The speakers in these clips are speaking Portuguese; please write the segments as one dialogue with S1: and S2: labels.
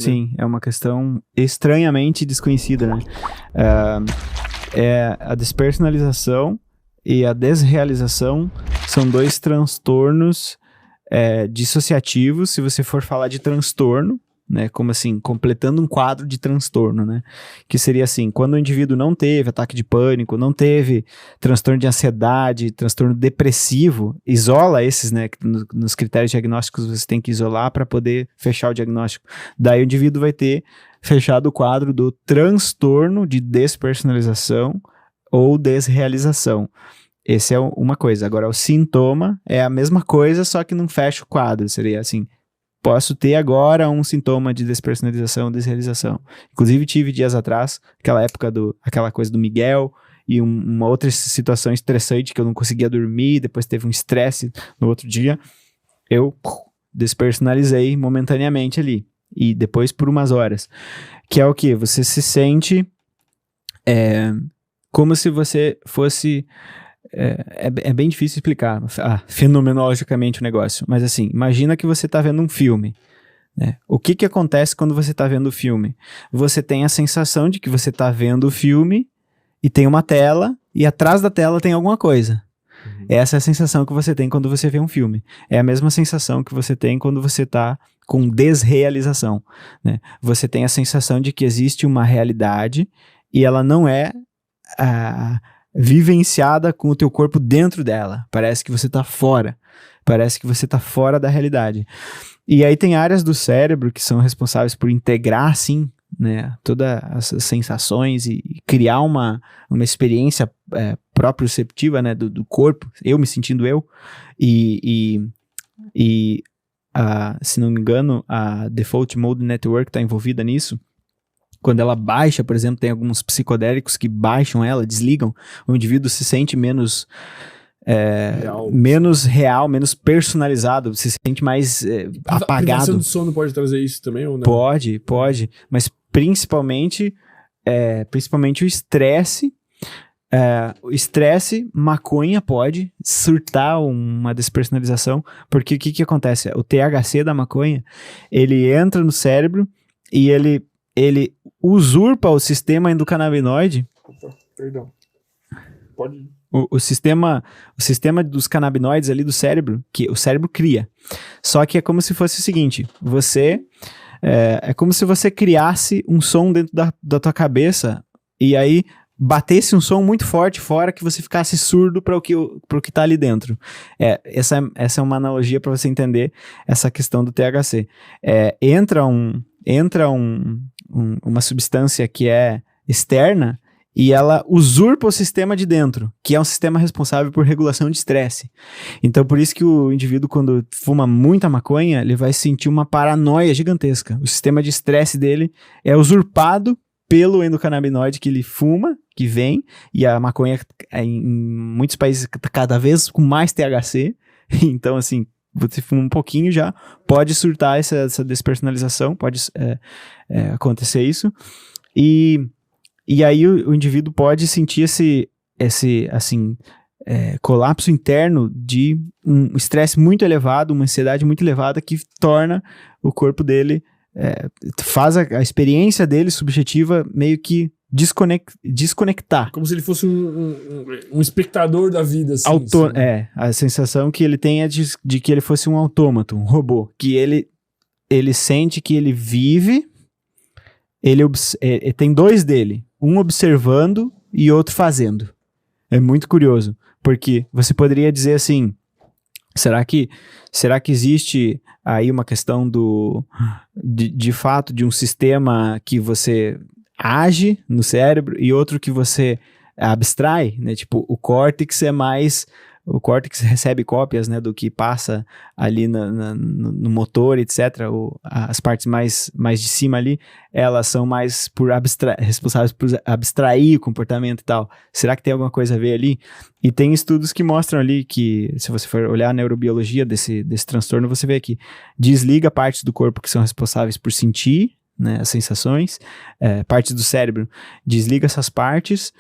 S1: Sim, é uma questão estranhamente desconhecida, né? A despersonalização e a desrealização são dois transtornos dissociativos, se você for falar de transtorno, né? Como assim, completando um quadro de transtorno, né? Que seria assim, quando o indivíduo não teve ataque de pânico, não teve transtorno de ansiedade, transtorno depressivo, isola esses, né? Nos critérios diagnósticos você tem que isolar para poder fechar o diagnóstico. Daí o indivíduo vai ter fechado o quadro do transtorno de despersonalização ou desrealização. Esse é uma coisa. Agora, o sintoma é a mesma coisa, só que não fecha o quadro. Seria assim, posso ter agora um sintoma de despersonalização, desrealização. Inclusive, tive dias atrás, aquela coisa do Miguel, e uma outra situação estressante que eu não conseguia dormir, depois teve um estresse no outro dia, eu despersonalizei momentaneamente ali. E depois por umas horas. Que é o quê? Você se sente como se você fosse... É bem difícil explicar fenomenologicamente o negócio, mas assim, imagina que você está vendo um filme, né? O que acontece quando você está vendo o filme? Você tem a sensação de que você está vendo o filme e tem uma tela e atrás da tela tem alguma coisa. Essa é a sensação que você tem quando você vê um filme. É a mesma sensação que você tem quando você está com desrealização, né? Você tem a sensação de que existe uma realidade e ela não é vivenciada com o teu corpo dentro dela. Parece que você tá fora. Parece que você tá fora da realidade. E aí tem áreas do cérebro que são responsáveis por integrar, assim, né, todas as sensações e criar uma experiência proprioceptiva, né, do corpo, eu me sentindo eu. Se não me engano, a Default Mode Network está envolvida nisso. Quando ela baixa, por exemplo, tem alguns psicodélicos que baixam ela, desligam, o indivíduo se sente menos real, menos personalizado, se sente mais apagado.
S2: Privação do sono pode trazer isso também ou não?
S1: Pode, mas principalmente o estresse. O estresse, maconha pode surtar uma despersonalização, porque o que acontece? O THC da maconha, ele entra no cérebro e ele usurpa o sistema endocannabinoide.
S2: Opa, perdão. Pode...
S1: O sistema dos canabinoides ali do cérebro, que o cérebro cria. Só que é como se fosse o seguinte, é como se você criasse um som dentro da tua cabeça e aí batesse um som muito forte fora que você ficasse surdo para o que tá ali dentro. Essa é uma analogia para você entender essa questão do THC. Entra uma substância que é externa e ela usurpa o sistema de dentro, que é um sistema responsável por regulação de estresse. Então, por isso que o indivíduo, quando fuma muita maconha, ele vai sentir uma paranoia gigantesca. O sistema de estresse dele é usurpado pelo endocannabinoide que ele fuma, que vem, e a maconha em muitos países cada vez com mais THC. Então, assim, você fuma um pouquinho já, pode surtar essa despersonalização, pode acontecer isso. E aí o indivíduo pode sentir esse colapso interno de um estresse muito elevado, uma ansiedade muito elevada que torna o corpo dele, faz a experiência dele subjetiva meio que desconectar.
S2: Como se ele fosse um espectador da vida. Assim,
S1: a sensação que ele tem é de que ele fosse um autômato, um robô, que ele sente que ele vive, tem dois dele, um observando e outro fazendo. É muito curioso, porque você poderia dizer assim, será que existe aí uma questão de fato de um sistema que você age no cérebro e outro que você abstrai, né? Tipo, o córtex o córtex recebe cópias, né, do que passa ali no motor, etc. As partes mais de cima ali, elas são mais responsáveis por abstrair o comportamento e tal. Será que tem alguma coisa a ver ali? E tem estudos que mostram ali que, se você for olhar a neurobiologia desse transtorno, você vê que desliga partes do corpo que são responsáveis por sentir, né, as sensações, partes do cérebro, desliga essas partes,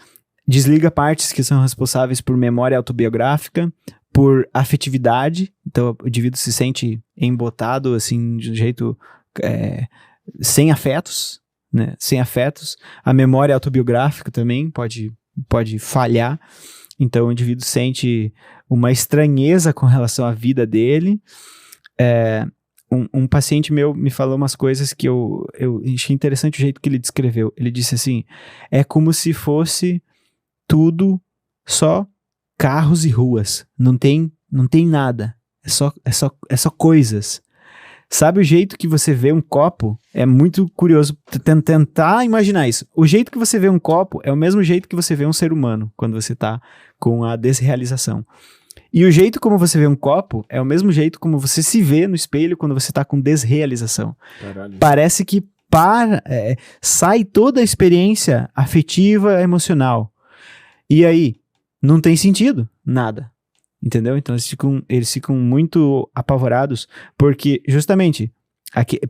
S1: desliga partes que são responsáveis por memória autobiográfica, por afetividade. Então o indivíduo se sente embotado assim de um jeito sem afetos, né? Sem afetos. A memória autobiográfica também pode falhar. Então o indivíduo sente uma estranheza com relação à vida dele. Um paciente meu me falou umas coisas que eu achei interessante o jeito que ele descreveu. Ele disse assim, é como se fosse tudo só carros e ruas. Não tem nada. É só coisas. Sabe o jeito que você vê um copo? É muito curioso tentar imaginar isso. O jeito que você vê um copo é o mesmo jeito que você vê um ser humano quando você tá com a desrealização. E o jeito como você vê um copo é o mesmo jeito como você se vê no espelho quando você tá com desrealização.
S2: Caralho.
S1: Parece que sai toda a experiência afetiva, emocional. E aí, não tem sentido, nada. Entendeu? Então eles ficam muito apavorados, porque justamente,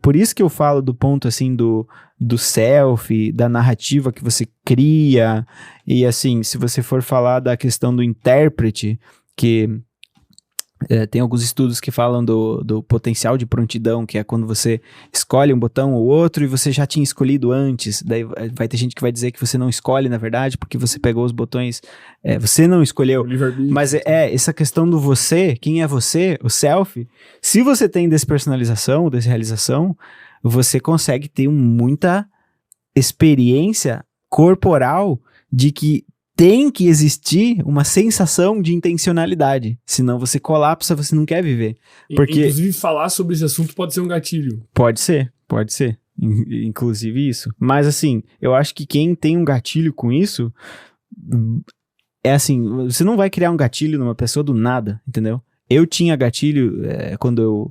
S1: por isso que eu falo do ponto assim do self, da narrativa que você cria, e assim, se você for falar da questão do intérprete, que tem alguns estudos que falam do potencial de prontidão, que é quando você escolhe um botão ou outro e você já tinha escolhido antes. Daí vai ter gente que vai dizer que você não escolhe, na verdade, porque você pegou os botões, você não escolheu. Mas essa questão do você, quem é você, o self, se você tem despersonalização, desrealização, você consegue ter muita experiência corporal de que tem que existir uma sensação de intencionalidade. Senão você colapsa, você não quer viver. Porque...
S2: Inclusive, falar sobre esse assunto pode ser um gatilho.
S1: Pode ser. Inclusive isso. Mas assim, eu acho que quem tem um gatilho com isso, é assim, você não vai criar um gatilho numa pessoa do nada, entendeu? Eu tinha gatilho quando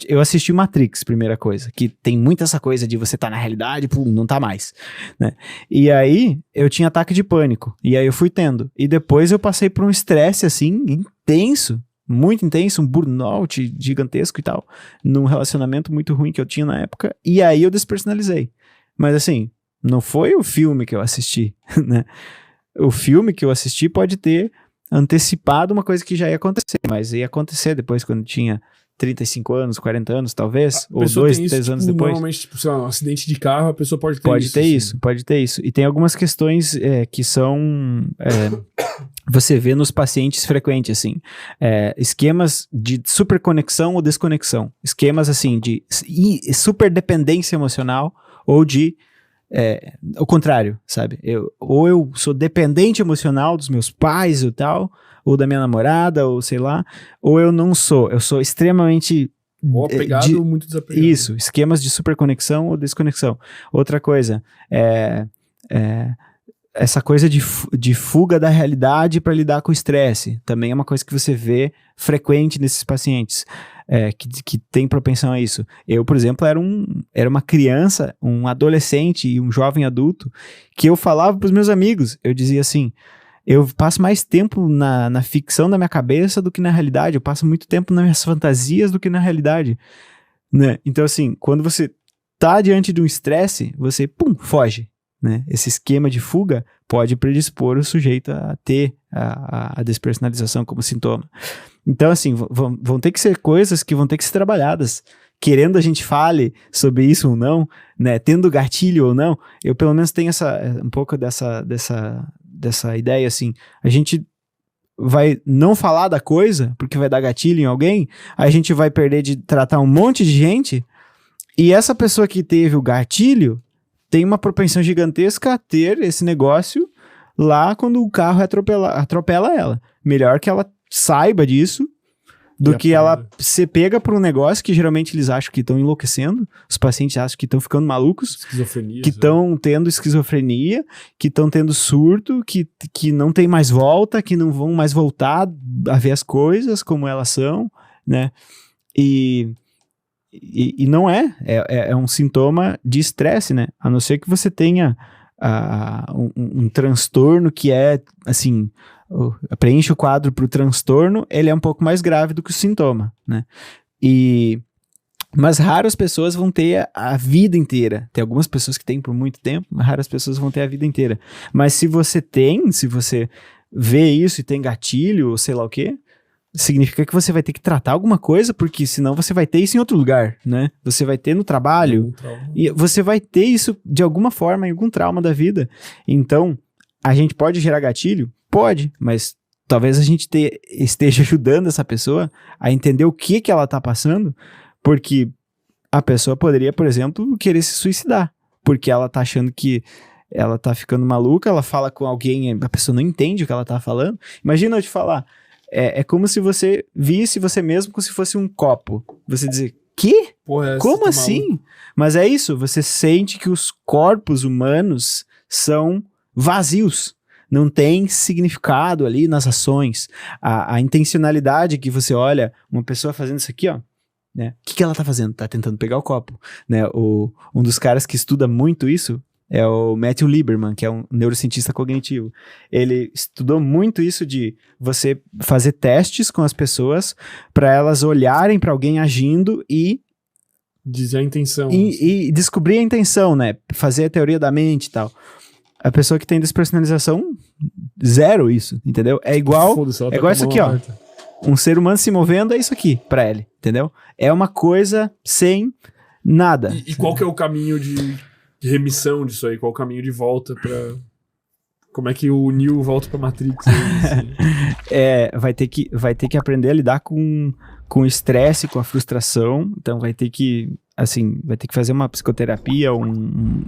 S1: eu assisti Matrix, primeira coisa, que tem muito essa coisa de você tá na realidade, pum, não tá mais, né? E aí, eu tinha ataque de pânico, e aí eu fui tendo. E depois eu passei por um estresse, assim, intenso, muito intenso, um burnout gigantesco e tal, num relacionamento muito ruim que eu tinha na época, e aí eu despersonalizei. Mas assim, não foi o filme que eu assisti, né? O filme que eu assisti pode ter antecipado uma coisa que já ia acontecer, mas ia acontecer depois quando tinha 35 anos, 40 anos, talvez, ou 2, 3 anos depois.
S2: Normalmente, tipo, sei lá, um acidente de carro, a pessoa pode ter isso.
S1: Pode ter isso. E tem algumas questões que são... você vê nos pacientes frequentes, assim, esquemas de superconexão ou desconexão. Esquemas, assim, de superdependência emocional ou de o contrário, sabe? Ou eu sou dependente emocional dos meus pais ou tal, ou da minha namorada, ou sei lá, ou eu não sou, eu sou extremamente...
S2: Ou apegado ou muito desapegado.
S1: Isso, esquemas de superconexão ou desconexão. Outra coisa, essa coisa de fuga da realidade para lidar com o estresse, também é uma coisa que você vê frequente nesses pacientes. Que tem propensão a isso. Eu, por exemplo, era uma criança, um adolescente e um jovem adulto que eu falava para os meus amigos, eu dizia assim, eu passo mais tempo na ficção da minha cabeça do que na realidade, eu passo muito tempo nas minhas fantasias do que na realidade, né? Então assim, quando você tá diante de um estresse, você, foge, né? Esse esquema de fuga pode predispor o sujeito a ter a despersonalização como sintoma. Então, assim, vão ter que ser coisas que vão ter que ser trabalhadas. Querendo a gente fale sobre isso ou não, né? Tendo gatilho ou não, eu pelo menos tenho um pouco dessa ideia, assim. A gente vai não falar da coisa, porque vai dar gatilho em alguém, a gente vai perder de tratar um monte de gente, e essa pessoa que teve o gatilho tem uma propensão gigantesca a ter esse negócio lá quando o carro atropela ela. Melhor que ela saiba disso do que ela ser pega por um negócio que geralmente eles acham que estão enlouquecendo, os pacientes acham que estão ficando malucos, que estão tendo esquizofrenia, que estão tendo surto, que não tem mais volta, que não vão mais voltar a ver as coisas como elas são, né? E não é um sintoma de estresse, né? A não ser que você tenha um transtorno que é, assim, preenche o quadro para o transtorno, ele é um pouco mais grave do que o sintoma, né? Mas raras pessoas vão ter a vida inteira. Tem algumas pessoas que têm por muito tempo, mas raras pessoas vão ter a vida inteira. Mas se você vê isso e tem gatilho, ou sei lá o quê, significa que você vai ter que tratar alguma coisa, porque senão você vai ter isso em outro lugar, né? Você vai ter no trabalho, e você vai ter isso de alguma forma em algum trauma da vida. Então, a gente pode gerar gatilho? Pode, mas talvez a gente esteja ajudando essa pessoa a entender o que ela tá passando, porque a pessoa poderia, por exemplo, querer se suicidar, porque ela tá achando que ela tá ficando maluca, ela fala com alguém, a pessoa não entende o que ela tá falando. Imagina eu te falar, é como se você visse você mesmo como se fosse um copo. Você dizer, quê?
S2: Porra,
S1: como assim? Maluco. Mas é isso, você sente que os corpos humanos são vazios. Não tem significado ali nas ações. A intencionalidade que você olha uma pessoa fazendo isso aqui, ó, né? O que ela tá fazendo? Tá tentando pegar o copo, né? Um dos caras que estuda muito isso é o Matthew Lieberman, que é um neurocientista cognitivo. Ele estudou muito isso de você fazer testes com as pessoas para elas olharem para alguém agindo e
S2: dizer a intenção.
S1: E descobrir a intenção, né? Fazer a teoria da mente e tal. A pessoa que tem despersonalização, zero isso, entendeu? É igual isso aqui, ó. Um ser humano se movendo é isso aqui pra ele, entendeu? É uma coisa sem nada.
S2: E qual que é o caminho de remissão disso aí? Qual o caminho de volta pra... Como é que o Neo volta pra Matrix?
S1: Vai ter que aprender a lidar com o estresse, com a frustração. Então vai ter que fazer uma psicoterapia,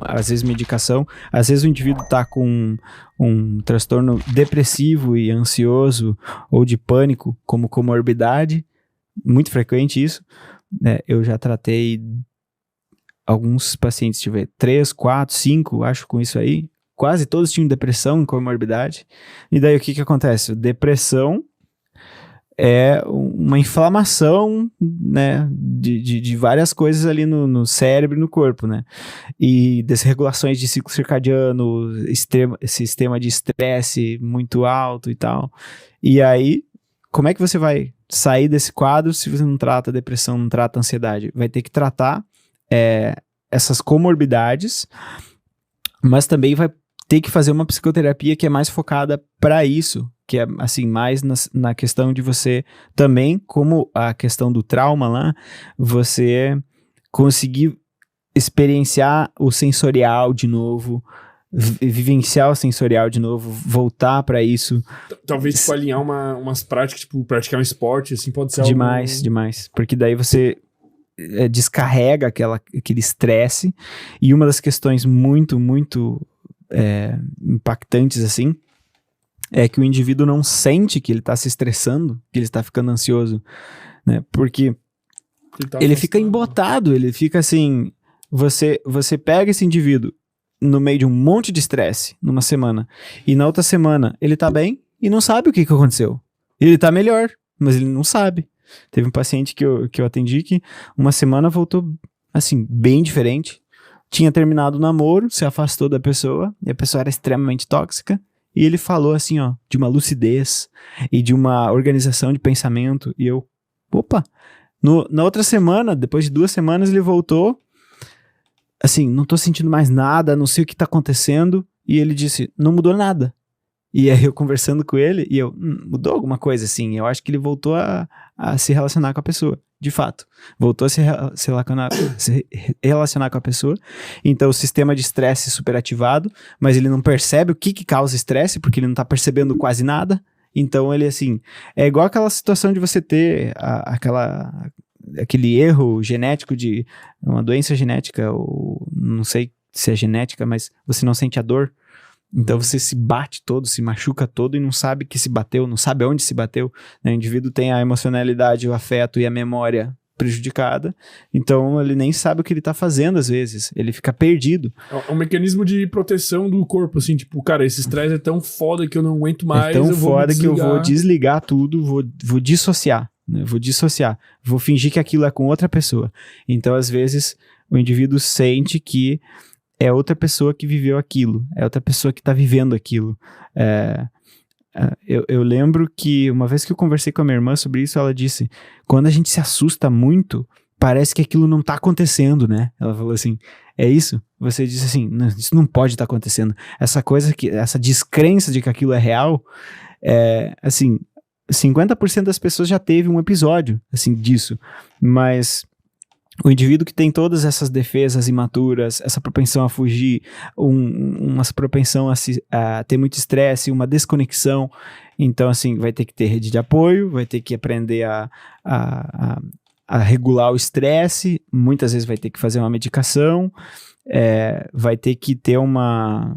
S1: às vezes medicação. Às vezes o indivíduo tá com um transtorno depressivo e ansioso ou de pânico como comorbidade. Muito frequente isso. Eu já tratei alguns pacientes, deixa eu ver, 3, 4, 5, acho, com isso aí. Quase todos tinham depressão e comorbidade. E daí o que acontece? Depressão é uma inflamação, né, de várias coisas ali no cérebro e no corpo, né? E desregulações de ciclo circadiano, sistema de estresse muito alto e tal. E aí, como é que você vai sair desse quadro se você não trata depressão, não trata ansiedade? Vai ter que tratar essas comorbidades, mas também vai ter que fazer uma psicoterapia que é mais focada para isso, que é assim, mais na questão de você também, como a questão do trauma lá, você conseguir experienciar o sensorial de novo, vivenciar o sensorial de novo, voltar para isso.
S2: Talvez tipo, alinhar umas práticas, tipo praticar um esporte, assim, pode ser
S1: demais, porque daí você descarrega aquele estresse. E uma das questões muito, muito impactantes assim, é que o indivíduo não sente que ele está se estressando, que ele está ficando ansioso, né? Porque ele fica embotado, ele fica assim, você pega esse indivíduo no meio de um monte de estresse numa semana, e na outra semana ele tá bem e não sabe o que aconteceu. Ele tá melhor, mas ele não sabe. Teve um paciente que eu atendi que uma semana voltou assim, bem diferente. Tinha terminado o namoro, se afastou da pessoa, e a pessoa era extremamente tóxica, e ele falou assim, ó, de uma lucidez e de uma organização de pensamento, e eu, opa, na outra semana, depois de 2 semanas, ele voltou, assim, não tô sentindo mais nada, não sei o que tá acontecendo, e ele disse, não mudou nada. E aí eu conversando com ele, e eu, mudou alguma coisa, assim, eu acho que ele voltou a se relacionar com a pessoa, de fato. Voltou a se relacionar com a pessoa. Então o sistema de estresse superativado, mas ele não percebe o que causa estresse, porque ele não tá percebendo quase nada. Então ele, assim, é igual aquela situação de você ter aquele erro genético de uma doença genética, ou não sei se é genética, mas você não sente a dor. Então você se bate todo, se machuca todo e não sabe que se bateu, não sabe onde se bateu, né? O indivíduo tem a emocionalidade, o afeto e a memória prejudicada, então ele nem sabe o que ele tá fazendo às vezes, ele fica perdido.
S2: É um mecanismo de proteção do corpo, assim, tipo, cara, esse estresse é tão foda que eu não aguento mais.
S1: É tão foda que eu vou desligar tudo, vou dissociar, né? Vou fingir que aquilo é com outra pessoa. Então às vezes o indivíduo sente que é outra pessoa que viveu aquilo, é outra pessoa que tá vivendo aquilo. Eu lembro que uma vez que eu conversei com a minha irmã sobre isso, ela disse, quando a gente se assusta muito, parece que aquilo não tá acontecendo, né? Ela falou assim, é isso? Você disse assim, não, isso não pode estar acontecendo. Essa descrença de que aquilo é real, assim, 50% das pessoas já teve um episódio, assim, disso. Mas o indivíduo que tem todas essas defesas imaturas, essa propensão a fugir, uma propensão a ter muito estresse, uma desconexão, então, assim, vai ter que ter rede de apoio, vai ter que aprender a regular o estresse, muitas vezes vai ter que fazer uma medicação, vai ter que ter um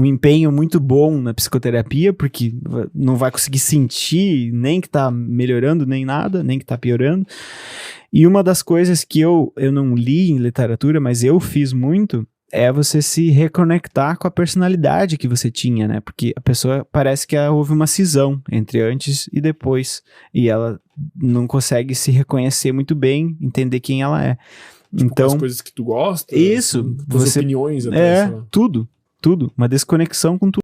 S1: empenho muito bom na psicoterapia, porque não vai conseguir sentir nem que tá melhorando, nem nada, nem que tá piorando. E uma das coisas que eu não li em literatura, mas eu fiz muito, é você se reconectar com a personalidade que você tinha, né? Porque a pessoa parece que houve uma cisão entre antes e depois, e ela não consegue se reconhecer muito bem, entender quem ela é.
S2: Tipo,
S1: então,
S2: as coisas que tu gosta,
S1: isso,
S2: as opiniões até.
S1: tudo, uma desconexão com tudo.